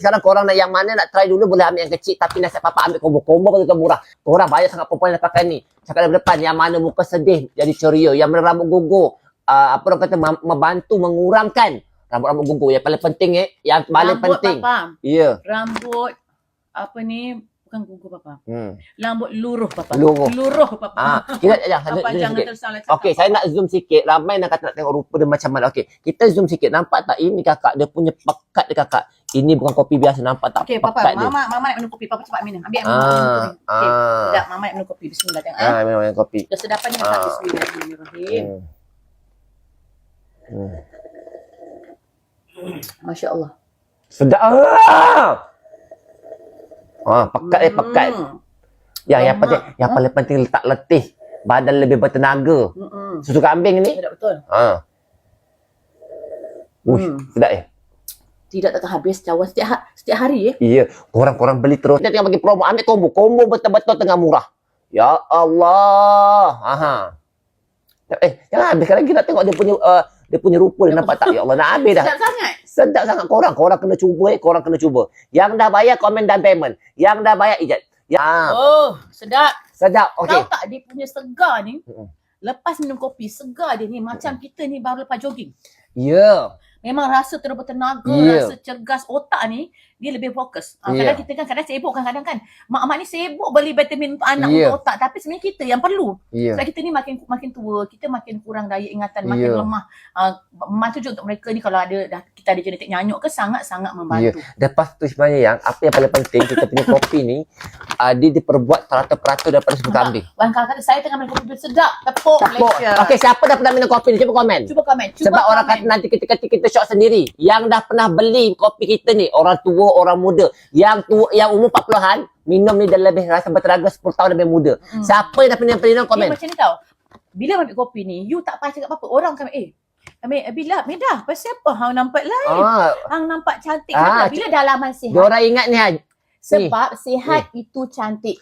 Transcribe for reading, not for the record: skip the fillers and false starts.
Sekarang korang nak yang mana nak try dulu, boleh ambil yang kecil. Tapi nasihat papa ambil combo betul murah. Korang banyak sangat perempuan yang pakai ni. Cakap dari depan, yang mana muka sedih jadi ceria, yang mana rambut gugur, apa orang kata, membantu mengurangkan rambut-rambut gugur. Yang paling penting yang paling Rambut, penting. Papa. Ya. Rambut apa ni, bukan gugur Papa. Rambut luruh Papa. Luruh. Luruh Papa. Kita Papa jangan tersalah cakap. Okey, saya nak zoom sikit. Ramai nak kata nak tengok rupa dia macam mana. Okey, kita zoom sikit. Nampak tak ini kakak, dia punya pekat dia kakak. Ini bukan kopi biasa, nampak tak? Okey, Papa, Mama nak minum kopi. Papa cepat minum. Ambil minum kopi. Okey, sekejap Mama nak minum kopi. Bismillah tengok minum kopi. Kesedapan ni kakak. Bismillahirrahmanirrahim. Masya Allah. Sedap. Pekat. Yang paling penting letak letih. Badan lebih bertenaga. Susu kambing ni. Sedap betul. Sedap Tidak takkan habis cawan setiap hari Iya, korang beli terus. Dia tengah bagi promo, ambil combo betul-betul tengah murah. Ya Allah. Jangan habis. Sekarang kita tengok dia punya rupa dia, nampak tak? Ya Allah, nak habis dah. Sedap sangat korang kena cuba korang kena cuba. Yang dah bayar komen dan payment. Yang dah bayar ijat. Oh, sedap. Okey. Tahu tak dia punya segar ni? Lepas minum kopi, segar dia ni macam kita ni baru lepas jogging. Ya. Memang rasa terus bertenaga, rasa cergas. Otak ni dia lebih fokus. Kadang kita kadang sibuk kadang kan. Mak-mak ni sibuk beli vitamin untuk anak untuk otak, tapi sebenarnya kita yang perlu. Sebab kita ni makin tua, kita makin kurang daya ingatan, makin lemah. Membantu juga untuk mereka ni kalau kita ada genetik nyanyuk ke, sangat-sangat membantu. Lepas tu sebenarnya yang apa yang paling penting, kita punya kopi ni dia diperbuat 100% daripada susu kambing. Bang kata saya tengah minum kopi sedap, tepuk Malaysia. Okey, siapa dah pernah minum kopi ni? Cuba komen. Sebab orang kata nanti kita shock sendiri. Yang dah pernah beli kopi kita ni, orang tua, orang muda. Yang umur 40-an, minum ni dah lebih rasa bertenaga 10 tahun lebih muda. Siapa yang dah pernah minum, komen. Macam ni tau. Bila ambil kopi ni, you tak payah cakap apa-apa. Orang akan bila Medah, pasal apa hang nampak lain? Hang nampak cantik. Bila dalaman sihat. Diorang ingat ni sebab sihat itu cantik.